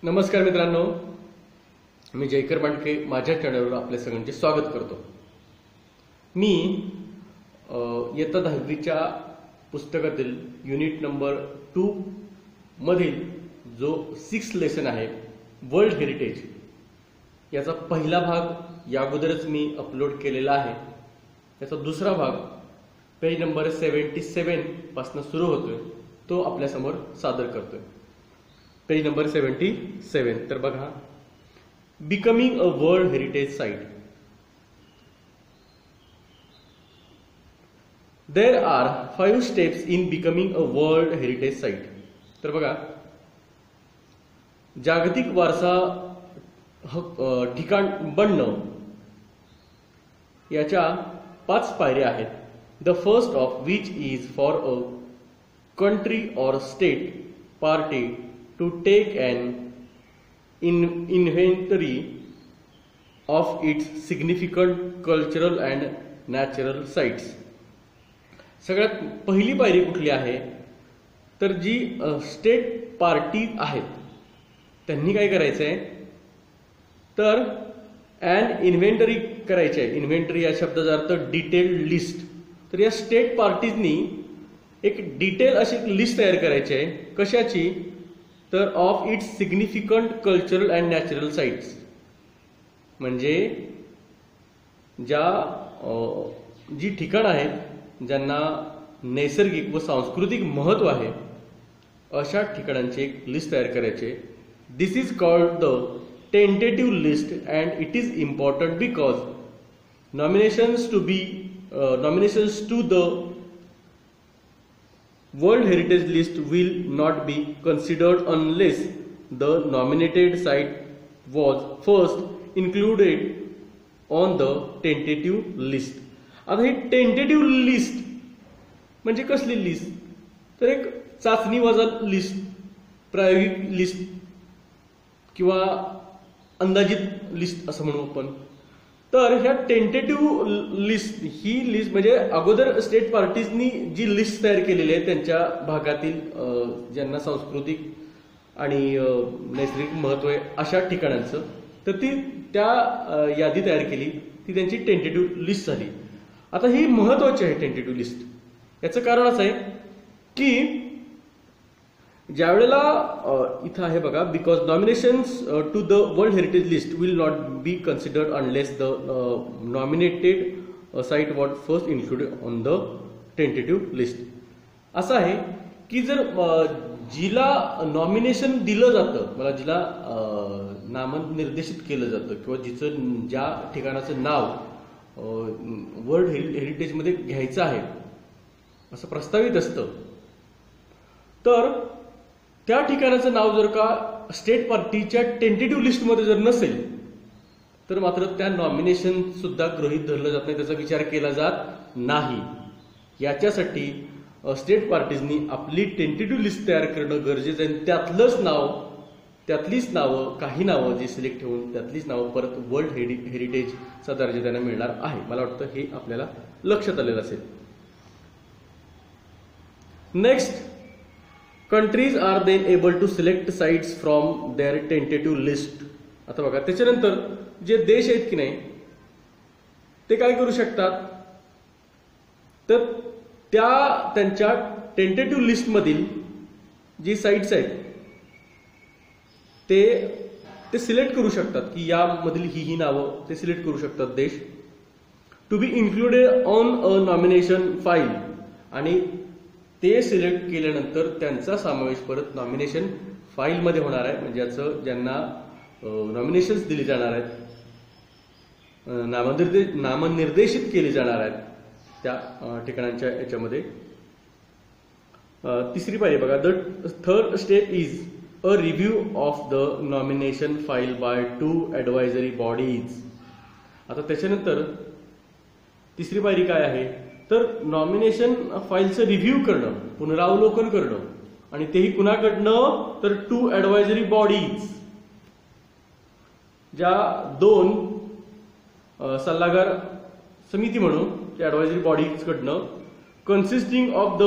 नमस्कार मित्रांनो, मी जयकर बांडके माझ्या चॅनलवर आपल्या सगळ्यांचे स्वागत करतो। मी इयत्ता 10वीच्या पुस्तकातील युनिट नंबर 2 मधील जो 6 लेसन आहे वर्ल्ड हेरिटेज याचा पहिला भाग या अगोदरच मी अपलोड केलेला आहे। याचा दुसरा भाग पेज नंबर 77 पासून सुरू होतोय, तो आपल्या समोर सादर करतोय। पेज नंबर 77 तर बघा, becoming a world heritage site. There are 5 steps in becoming a world heritage site. तर बघा, जागतिक वारसा ठिकाण बनणं याच्या 5 पायऱ्या आहेत। The first of which is for a country or state party to take an inventory of its significant cultural and natural sites। सगळ्यात पहिली पायरी कुठली आहे तर जी स्टेट पार्टी आहेत त्यांनी काय करायचं आहे तर an इन्व्हेंटरी करायची आहे। इन्व्हेंटरी या शब्दाचा अर्थ डिटेल्ड लिस्ट। तर या स्टेट पार्टीजनी एक डिटेल अशी लिस्ट तयार करायची आहे। कशाची तर of its significant cultural and natural sites, म्हणजे जी ठिकाणं आहेत ज्यांना नैसर्गिक व सांस्कृतिक महत्त्व आहे अशा ठिकाणांची एक लिस्ट तयार करायची। This is called the tentative list and it is important because nominations to the World Heritage List will not be considered unless the nominated site was first included on the tentative list। आता ही tentative list म्हणजे कसली list तर एक चाचणी वजा list, प्रायोगिक list किंवा अंदाजित लिस्ट असं म्हणू आपण। तर ह्या टेंटेटिव्ह लिस्ट ही लिस्ट म्हणजे अगोदर स्टेट पार्टीजनी जी लिस्ट तयार केलेली आहे त्यांच्या भागातील ज्यांना सांस्कृतिक आणि नैसर्गिक महत्त्व आहे अशा ठिकाणांचं, तर ती त्या यादी तयार केली, ती त्यांची टेंटेटिव्ह लिस्ट झाली। आता ही महत्त्वाची आहे टेंटेटिव्ह लिस्ट। याचं कारण असं आहे की ज्यावेळेला इथं आहे बघा, because nominations to the world heritage list will not be considered unless the nominated site was first included on the tentative list. असं आहे की जर जिला नॉमिनेशन दिलं जातं, मला जिला नामनिर्देशित केलं जातं किंवा जिचं ज्या ठिकाणाचं नाव वर्ल्ड हेरिटेजमध्ये घ्यायचं आहे असं प्रस्तावित असतं, तर त्या ठिकाणाचं नाव जर का स्टेट पार्टीच्या टेंटेटिव्ह लिस्टमध्ये जर नसेल तर मात्र त्या नॉमिनेशन सुद्धा गृहीत धरलं जात नाही, त्याचा विचार केला जात नाही। याच्यासाठी स्टेट पार्टीजनी आपली टेंटेटिव्ह लिस्ट तयार करणं गरजेचं आहे। त्यातलीच नावं काही नावं जी सिलेक्ट होऊन त्यातलीच नावं परत वर्ल्ड हेरिटेजचा दर्जा त्यांना मिळणार आहे। मला वाटतं हे आपल्याला लक्षात आलेलं असेल। Next, countries are then able to select sites from their tentative list। आता बघा, त्याच्यानंतर जे देश आहेत की नाही ते काय करू शकतात तर त्यांच्या टेंटेटिव्ह लिस्ट मधील जी साइट्स आहेत ते सिलेक्ट करू शकतात की यामधील ही नावं ते सिलेक्ट करू शकतात देश, to be included on a nomination file. आणि ते सिलेक्ट केल्यानंतर त्यांचा समावेश परत नॉमिनेशन फाईलमध्ये होणार आहे, म्हणजे याचं ज्यांना नॉमिनेशन्स दिली जाणार आहेत, नामनिर्देशित केली जाणार आहेत त्या ठिकाणांच्या याच्यामध्ये। तिसरी पायरी बघा, the third step is a review of the nomination file by 2 advisory bodies. आता त्याच्यानंतर तिसरी पायरी काय आहे तर नॉमिनेशन फाईलचं रिव्ह्यू करणं, पुनरावलोकन करणं, आणि तेही कुणाकडनं तर 2 ॲडवायझरी बॉडीज, ज्या 2 सल्लागार समिती म्हणून त्या ॲडवायझरी बॉडीज कडनं, consisting of the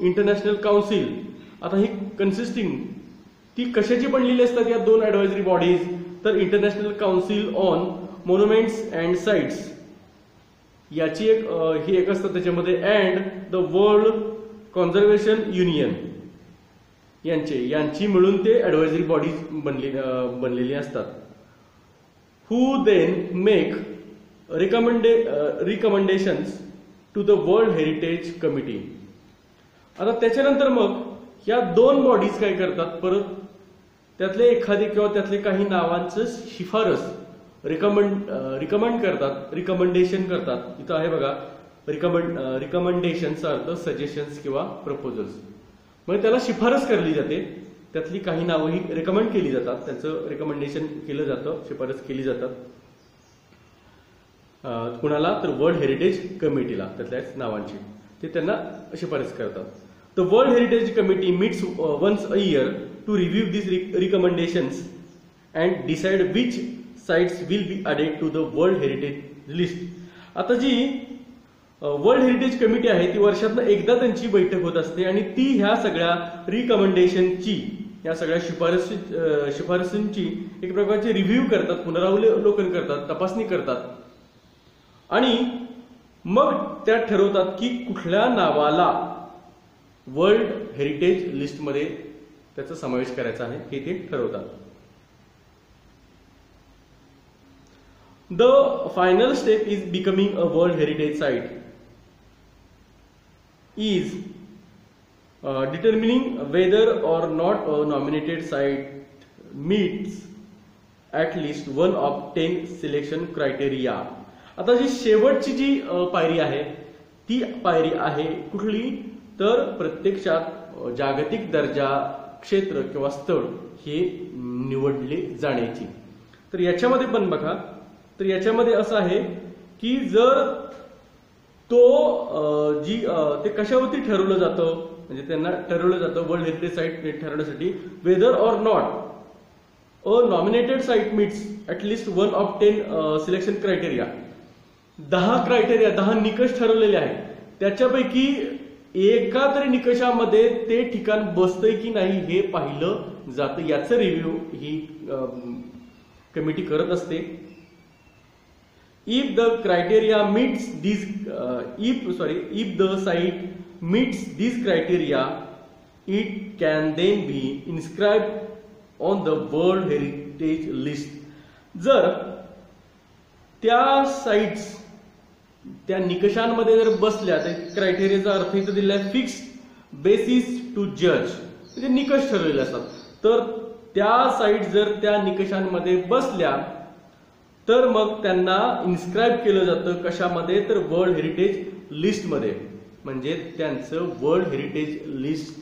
international council. आता ही कन्सिस्टिंग ही कशाची बनलेली असतात या दोन ऍडवायझरी बॉडीज, तर international council on monuments and sites याची एक असतं त्याच्यामध्ये, and the world conservation union यांची मिळून ते ऍडवायझरी बॉडीज बनलेली असतात. Who then make recommendations to the world heritage committee. आता त्याच्यानंतर मग या दोन बॉडीज काय करतात, परत त्यातले एखादी किंवा त्यातले काही नावांचं शिफारस रिकमेंड करतात, रिकमेंडेशन करतात. इथं आहे बघा रिकमेंडेशनचा अर्थ सजेशन्स किंवा प्रपोजल्स, म्हणजे त्याला शिफारस करली जाते. त्यातली काही नावं ही रेकमेंड केली जातात, त्याचं रिकमेंडेशन केलं जातं, शिफारस केली जातात. कुणाला, तर वर्ल्ड हेरिटेज कमिटीला त्यातल्याच नावांची ते त्यांना शिफारस करतात. The world heritage committee meets once a year to review this recommendations and decide which sites will be added to the world heritage list. आता जी वर्ल्ड हेरिटेज कमिटी आहे ती वर्षातनं एकदा त्यांची बैठक होत असते आणि ती ह्या सगळ्या रिकमेंडेशनची, या सगळ्या शिफारसींची एक प्रकारची रिव्ह्यू करतात, पुनरावलोकन करतात, तपासणी करतात आणि मग त्या ठरवतात की कुठल्या नावाला वर्ल्ड हेरिटेज लिस्टमध्ये त्याचा समावेश करायचा आहे हे ते ठरवतात. The final step is becoming a world heritage site is determining whether or not a nominated site meets at least one of 10 selection criteria. आता जी शेवटची जी पायरी आहे ती पायरी आहे कुठली, तर प्रत्यक्षात जागतिक दर्जा क्षेत्र किंवा स्थळ हे निवडले जाण्याची. तर याच्यामध्ये पण बघा, तर याच्यामध्ये असं आहे की जर तो ते कशावरती ठरवलं जातं, म्हणजे त्यांना ठरवलं जातं वर्ल्ड हेरिटेज साइट ठरवण्यासाठी, whether or not a nominated site meets at least one of 10 selection criteria. 10 निकष ठरवलेले आहेत, त्याच्यापैकी एका तरी निकषामध्ये ते ठिकाण बसतंय की नाही हे पाहिलं जातं. याचं रिव्ह्यू ही कमिटी करत असते. If the criteria meets these, if the site meets these criteria, it can then be inscribed on the World Heritage List. जर त्या साइट्स त्या निकषांमध्ये जर बसल्या, त्या क्रायटेरियाचा अर्थ इथं दिलाय फिक्स बेसिस टू जज, म्हणजे निकष ठरवलेले असतात. तर त्या साइट जर त्या निकषांमध्ये बसल्या तर मग त्यांना इन्स्क्राईब केलं जातं कशामध्ये, तर वर्ल्ड हेरिटेज लिस्टमध्ये. म्हणजे त्यांचं वर्ल्ड हेरिटेज लिस्ट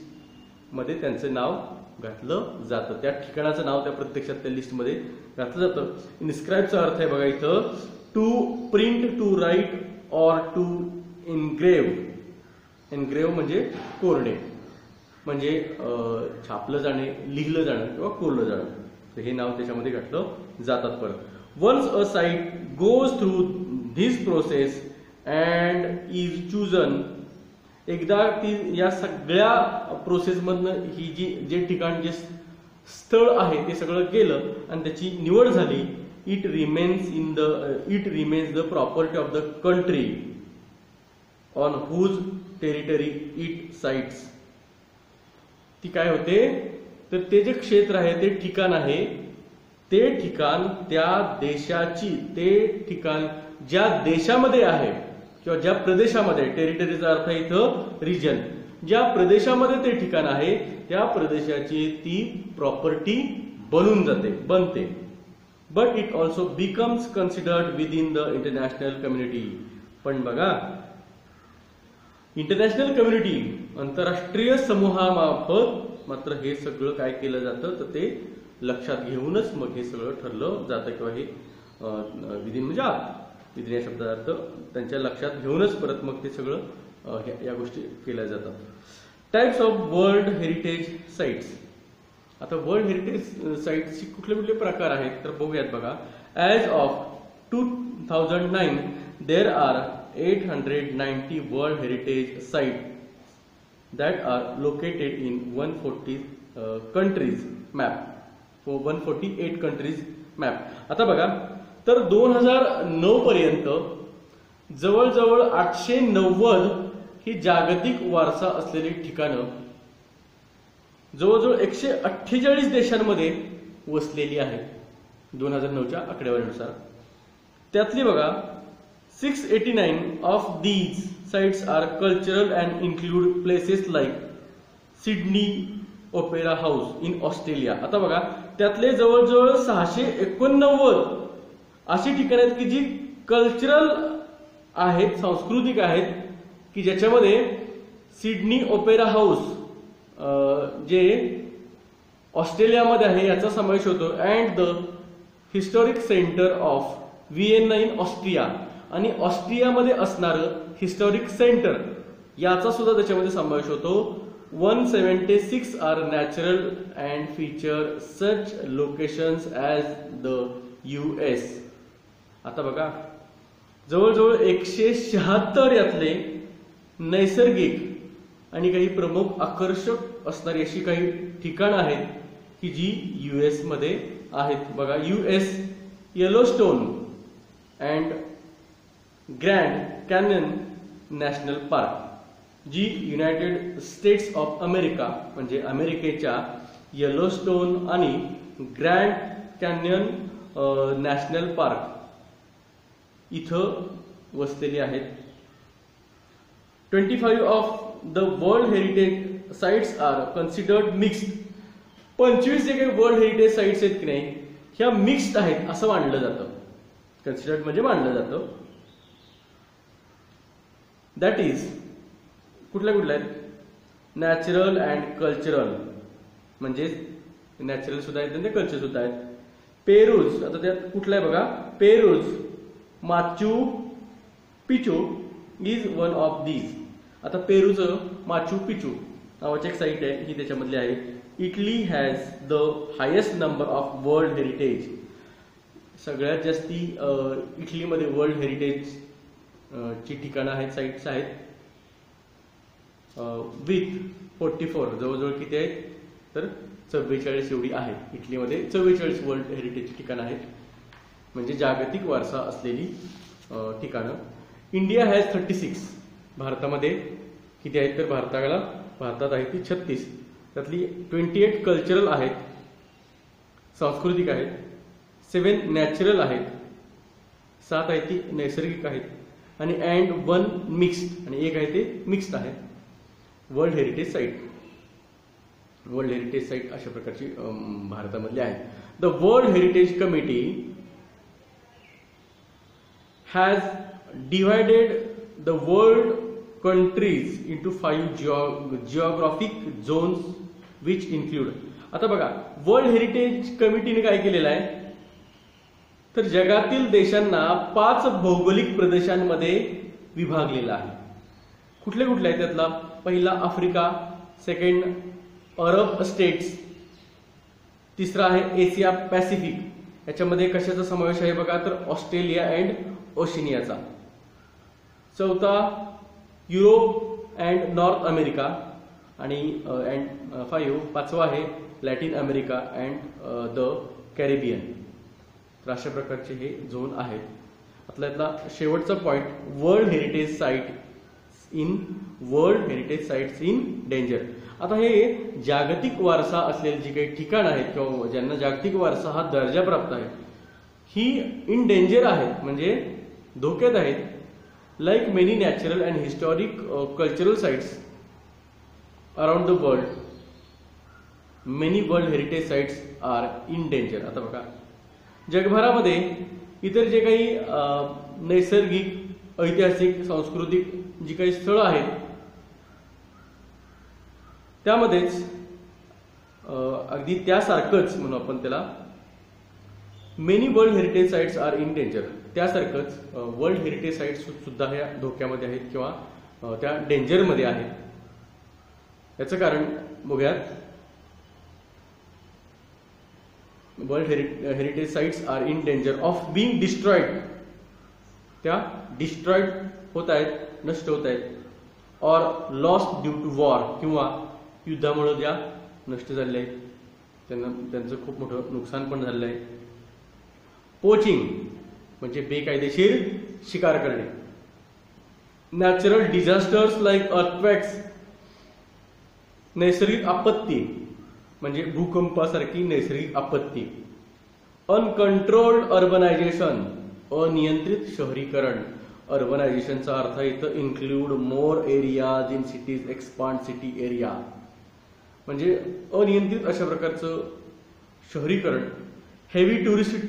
मध्ये त्यांचं नाव घातलं जातं, त्या ठिकाणाचं नाव त्या प्रत्यक्षात त्या लिस्टमध्ये घातलं जातं. इन्स्क्राईबचा अर्थ आहे बघा इथं, to print, to write or to engrave. Engrave म्हणजे कोरणे, म्हणजे छापलं जाणे, लिहिलं जाणं किंवा कोरलं जाणं. तर हे नाव त्याच्यामध्ये घातलं जातात. परत once a site goes through this process and is chosen, एकदा ती या सगळ्या प्रोसेस मधनं ही जे ठिकाण, जे स्थळ आहे ते सगळं गेलं आणि त्याची निवड झाली, it remains the property of the country on whose territory it sites. ती काय होते, तर ते जे क्षेत्र आहे, ते ठिकाण आहे, ते ठिकाण त्या देशाची, ते ठिकाण ज्या देशामध्ये आहे किंवा ज्या प्रदेशामध्ये, टेरिटरीचा अर्थ इथं रिजन, ज्या प्रदेशामध्ये ते ठिकाण आहे त्या प्रदेशाची ती प्रॉपर्टी बनते. But it also becomes considered within the international community. पण बघा, इंटरनॅशनल कम्युनिटी, आंतरराष्ट्रीय समूहामार्फत मात्र हे सगळं काय केलं जातं, तर ते लक्षात घेऊनच मग हे सगळं ठरलं जातं, किंवा हे विधीन म्हणजे विधीन या शब्दाचा अर्थ त्यांच्या लक्षात घेऊनच परत मग ते सगळं या गोष्टी केल्या जातात. Types of world heritage sites. आता वर्ल्ड हेरिटेज साइट्सचे कुठले प्रकार आहेत तर बघूयात बघा. As of 2009 there are 890 world heritage site that are located in 140 countries map, 148 countries map. आता बघा, तर 2009 पर्यंत जवळजवळ 890 ही जागतिक वारसा असलेली ठिकाणं जवळजवळ 148 देशांमध्ये वसलेली आहेत 2009च्या आकडेवारीनुसार. त्यातली बघा 689 of these sites are cultural and include places like Sydney Opera House in Australia. आता बघा, त्यातले जवळजवळ 689 अशी ठिकाणं आहेत की जी कल्चरल आहेत, सांस्कृतिक आहेत, की ज्याच्यामध्ये सिडनी ओपेरा हाऊस जे ऑस्ट्रेलियामध्ये आहे याचा समावेश होतो, and the historic centre of Vienna in Austria, आणि ऑस्ट्रियामध्ये असणारं हिस्टॉरिक सेंटर याचा सुद्धा त्याच्यामध्ये समावेश होतो. 176 are natural and feature such locations as the US. आता बघा, जवळजवळ 176 यातले नैसर्गिक आणि काही प्रमुख आकर्षक असणारी अशी काही ठिकाणं आहेत की जी US मध्ये आहेत. बघा, US Yellowstone and Grand Canyon National Park, जी युनायटेड स्टेट्स ऑफ अमेरिका म्हणजे अमेरिकेच्या येलोस्टोन आणि ग्रँड कॅन्यन नॅशनल पार्क इथं वसलेली आहेत. 25 of the world heritage sites are considered mixed. 25 जे काही वर्ल्ड हेरिटेज साइट्स आहेत की नाही, ह्या मिक्स्ड आहेत असं मानलं जातं. कन्सिडर्ड म्हणजे मानलं जातं. दॅट इज कुठल्या आहेत, नॅचरल अँड कल्चरल, म्हणजे नॅचरल सुद्धा आहेत आणि कल्चर सुद्धा आहेत. पेरूज, आता त्यात कुठला आहे बघा, Peru's Machu Picchu is one of these. आता पेरूचं माचू पिचू नावाची एक साईट आहे, ही त्याच्यामधली आहे. Italy has the highest number of world heritage. सगळ्यात जास्ती इटलीमध्ये वर्ल्ड हेरिटेज ची ठिकाणं आहेत, साईट्स आहेत. विथ 44, जवळजवळ किती आहेत तर 44 एवढी आहेत. इटलीमध्ये 44 वर्ल्ड हेरिटेज ठिकाणं आहेत, म्हणजे जागतिक वारसा असलेली ठिकाणं. India has 36. भारतामध्ये किती आहेत तर भारतात आहे ती 36. त्यातली 28 कल्चरल आहेत, सांस्कृतिक आहेत, 7 नॅचरल आहेत, 7 आहेत ती नैसर्गिक आहेत, आणि अँड 1 मिक्स्ड, आणि 1 आहे ते मिक्स्ड आहे. वर्ल्ड हेरिटेज साईट अशा प्रकारची भारतामधली आहे. The world heritage committee has divided the world countries into 5 geographic zones which include. आता बघा, वर्ल्ड हेरिटेज कमिटीने काय केलेलं आहे तर जगातील देशांना 5 भौगोलिक प्रदेशांमध्ये विभागलेलं आहे. कुठले आहे त्यातला, पहिला आफ्रिका, सेकंड अरब स्टेट्स, तिसरा आहे एशिया पॅसिफिक. याच्यामध्ये कशाचा समावेश आहे बघा तर ऑस्ट्रेलिया अँड ओशिनियाचा. चौथा युरोप अँड नॉर्थ अमेरिका, आणि 5वा आहे Latin America and the Caribbean. तर अशा प्रकारचे हे झोन आहेत. यातला शेवटचा point, world heritage sites in danger. आता हे जागतिक वारसा असलेली जी काही ठिकाणं आहेत किंवा ज्यांना जागतिक वारसा हा दर्जा प्राप्त आहे, ही इन डेंजर आहेत, म्हणजे धोक्यात आहेत. Like many natural and historic cultural sites around the world, many world heritage sites are in danger. आता बघा, जगभरामध्ये इतर जे काही नैसर्गिक, ऐतिहासिक, सांस्कृतिक जी काही स्थळं आहेत त्यामध्येच अगदी त्यासारखंच म्हणू आपण त्याला, many world heritage sites are in danger, त्यासारखंच वर्ल्ड हेरिटेज साइट्स सुद्धा ह्या धोक्यामध्ये आहेत किंवा त्या डेंजरमध्ये आहेत. याचं कारण बघूयात. World heritage sites are in danger of being destroyed, त्या डिस्ट्रॉइड होत आहेत, नष्ट होत आहेत. Or lost due to war, किंवा युद्धामुळे ज्या नष्ट झालेले आहेत, त्यांचं खूप मोठं नुकसान पण झालेलं आहे. पोचिंग म्हणजे बेकायदेशीर शिकार करणे. नॅचरल डिझास्टर्स लाईक अर्थक्वेक्स, नैसर्गिक आपत्ती म्हणजे भूकंपासारखी नैसर्गिक आपत्ती. अनकंट्रोल्ड अर्बनायझेशन, अनियंत्रित शहरीकरण. अर्बनायझेशनचा अर्थ इथं include more areas in cities, expand city area, म्हणजे अनियंत्रित अशा प्रकारचं शहरीकरण. हेवी टुरिस्ट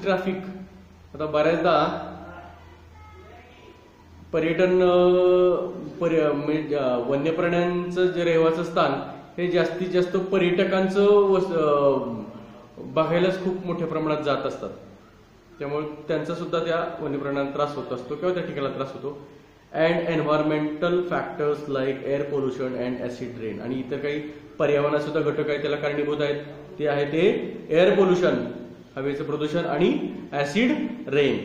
ट्रॅफिक, आता बऱ्याचदा पर्यटन वन्य प्राण्यांचं जे रहिवासी स्थान हे जास्तीत जास्त पर्यटकांचं बघायलाच खूप मोठ्या प्रमाणात जात असतात, त्यामुळे त्यांचा सुद्धा त्या वन्य प्राण्यांना त्रास होत असतो किंवा त्या ठिकाणाला त्रास होतो. And environmental factors like air pollution and acid rain, आणि इतर काही पर्यावरणात सुद्धा घटक आहेत त्याला कारणीभूत आहेत. ते आहे ते एअर पोल्युशन, हवेचं प्रदूषण, आणि ऍसिड रेन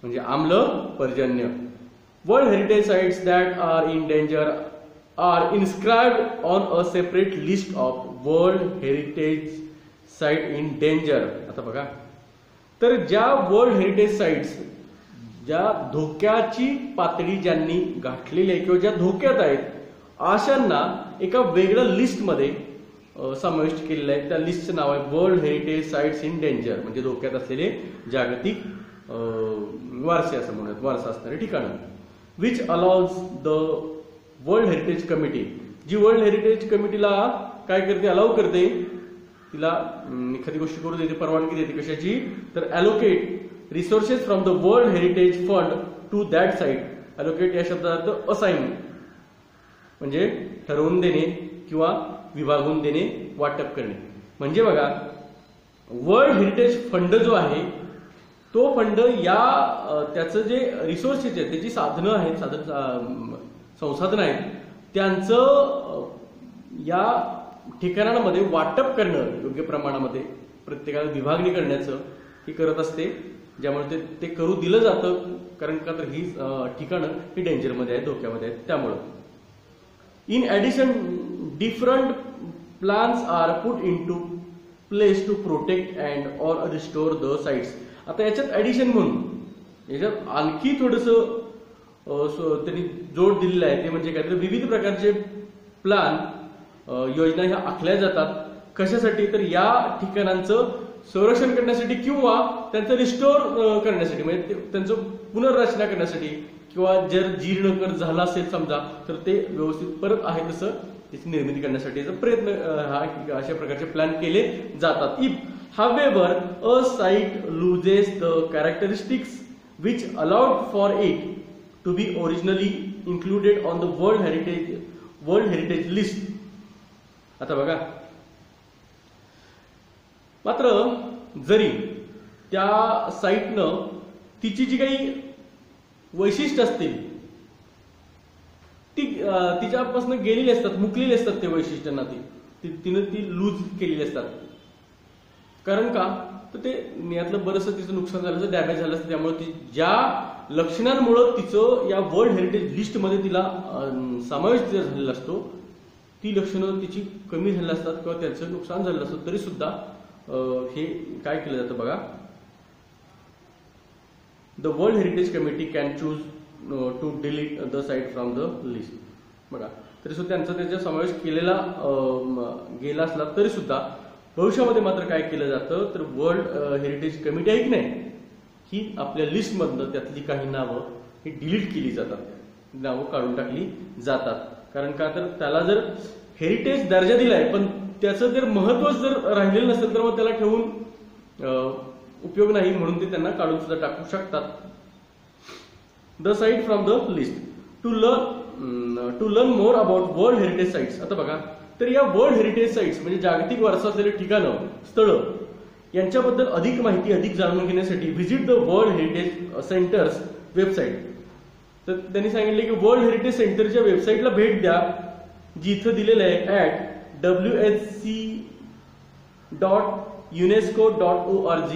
म्हणजे आम्ल पर्जन्य. World heritage sites that are in danger are inscribed on a separate list of world heritage site in danger. आता बघा, तर ज्या वर्ल्ड हेरिटेज साइट्स ज्या धोक्याची पातळी ज्यांनी गाठलेली आहे किंवा ज्या धोक्यात आहेत अशांना एका वेगळ्या लिस्टमध्ये समाविष्ट केलेलं आहे. त्या लिस्टचं नाव आहे world heritage sites in danger, म्हणजे धोक्यात असलेले जागतिक वारसे असं म्हणतात, वारसा असणारे ठिकाणं. Which allows the world heritage committee, जी वर्ल्ड हेरिटेज कमिटीला काय करते, अलाउ करते, तिला एखादी गोष्ट करू देते, परवानगी देते. कशाची, तर allocate resources from the world heritage fund to that site. Allocate या शब्दाचा अर्थ असाइन, म्हणजे ठरवून देणे किंवा विभागून देणे, वाटप करणे. म्हणजे बघा, वर्ल्ड हेरिटेज फंड जो आहे तो फंड या त्याचं जे रिसोर्सेस आहेत, त्याची साधनं आहेत, संसाधनं आहेत, त्यांचं या ठिकाणांमध्ये वाटप करणं, योग्य प्रमाणामध्ये प्रत्येकाला विभागणी करण्याचं ही करत असते, ज्यामुळे ते करू दिलं जातं. कारण का तर ही ठिकाणं ही डेंजरमध्ये आहेत, धोक्यामध्ये आहेत. त्यामुळं in addition different plans are put into place to protect and or restore the sites. आता याच्यात ऍडिशन म्हणून याच्यात आणखी थोडंसं त्यांनी जोड दिलेला आहे, ते म्हणजे काय तर विविध प्रकारचे प्लॅन, योजना ह्या आखल्या जातात. कशासाठी, तर या ठिकाणांचं संरक्षण करण्यासाठी किंवा त्यांचं रिस्टोर करण्यासाठी, म्हणजे त्यांचं पुनर्रचना करण्यासाठी, किंवा जर जीर्ण कर झाला असेल समजा तर ते व्यवस्थित परत आहे तसं त्याची निर्मिती करण्यासाठी प्रयत्न अशा प्रकारचे प्लॅन केले जातात. If however a site loses the characteristics which allowed for it to be originally included on the world heritage list. आता बघा, मात्र जरी त्या साईटनं तिची जी काही वैशिष्ट्य असतील ती तिच्यापासून गेलेली असतात, मुकलेली असतात, ते वैशिष्ट्यांना तिनं ती लूज केलेली असतात. कारण का, तर ते यातलं बरंचसं तिचं नुकसान झालं असतं, डॅमेज झालं असतं. त्यामुळे ती ज्या लक्षणांमुळे तिचं या वर्ल्ड हेरिटेज लिस्टमध्ये तिला समावेश झालेला असतो, ती लक्षणं तिची कमी झाली असतात किंवा त्यांचं नुकसान झालं असतं, तरी सुद्धा हे काय केलं जातं बघा, the world heritage committee can choose to delete the site from the list. बघा, तरी सुद्धा त्यांचा त्याचा समावेश केलेला गेला असला तरी सुद्धा भविष्यामध्ये मात्र काय केलं जातं, तर वर्ल्ड हेरिटेज कमिटी आहे की नाही, ही आपल्या लिस्टमधनं त्यातली काही नावं ही डिलीट केली जातात, नावं काढून टाकली जातात. कारण का, तर त्याला जर हेरिटेज दर्जा दिलाय पण त्याचं जर महत्वच जर राहिलेलं नसेल तर मग त्याला ठेवून उपयोग नाही, म्हणून ते त्यांना काढून सुद्धा टाकू शकतात. The site from the list. To learn more about world heritage sites. आता बघा, तर या वर्ल्ड हेरिटेज साइट्स म्हणजे जागतिक वारसा असलेले ठिकाणं, स्थळं, यांच्याबद्दल अधिक माहिती, अधिक जाणून घेण्यासाठी visit the world heritage centres website. तर त्यांनी सांगितले की वर्ल्ड हेरिटेज सेंटरच्या वेबसाईटला भेट द्या, जिथं दिलेलं आहे whc.unesco.org.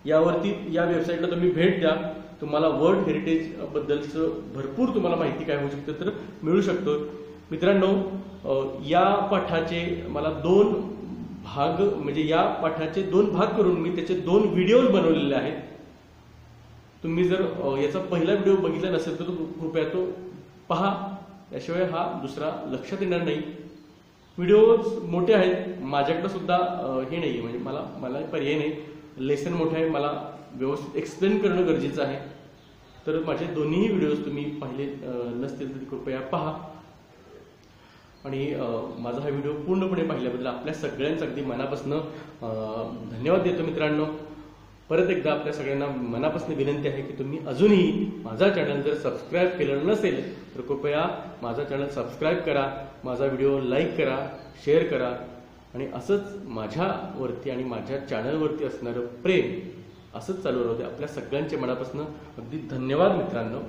यावरती या वेबसाईटला तुम्ही भेट द्या तुम्हाला वर्ल्ड हेरिटेज बद्दलचं भरपूर तुम्हाला माहिती काय होऊ शकते तर मिळू शकतो. मित्रांनो, या पाठाचे मला 2 भाग म्हणजे या पाठाचे 2 भाग करून मी त्याचे 2 व्हिडिओज बनवलेले आहेत. तुम्ही जर याचा पहिला व्हिडिओ बघितला नसेल तर कृपया तो पहा, त्याशिवाय हा दुसरा लक्षात येणार नाही. व्हिडिओज मोठे आहेत, माझ्याकडे सुद्धा हे नाही म्हणजे मला पर्याय नाही, लेसन मोठे आहे, मला व्यवस्थित एक्सप्लेन करणं गरजेचं आहे. तर माझे दोन्ही व्हिडिओज तुम्ही पाहिले नसतील तर कृपया पहा. आणि माझा हा व्हिडिओ पूर्णपणे पाहिल्याबद्दल आपल्या सगळ्यांचं अगदी मनापासून धन्यवाद देतो. मित्रांनो, परत एकदा आपल्या सगळ्यांना मनापासून विनंती आहे की तुम्ही अजूनही माझा चॅनल जर सबस्क्राईब केलं नसेल तर कृपया माझा चॅनल सबस्क्राईब करा, माझा व्हिडिओ लाईक करा, शेअर करा आणि असंच माझ्यावरती आणि माझ्या चॅनलवरती असणारं प्रेम असंच चालू राहू दे. आपल्या सगळ्यांच्या मनापासून अगदी धन्यवाद मित्रांनो.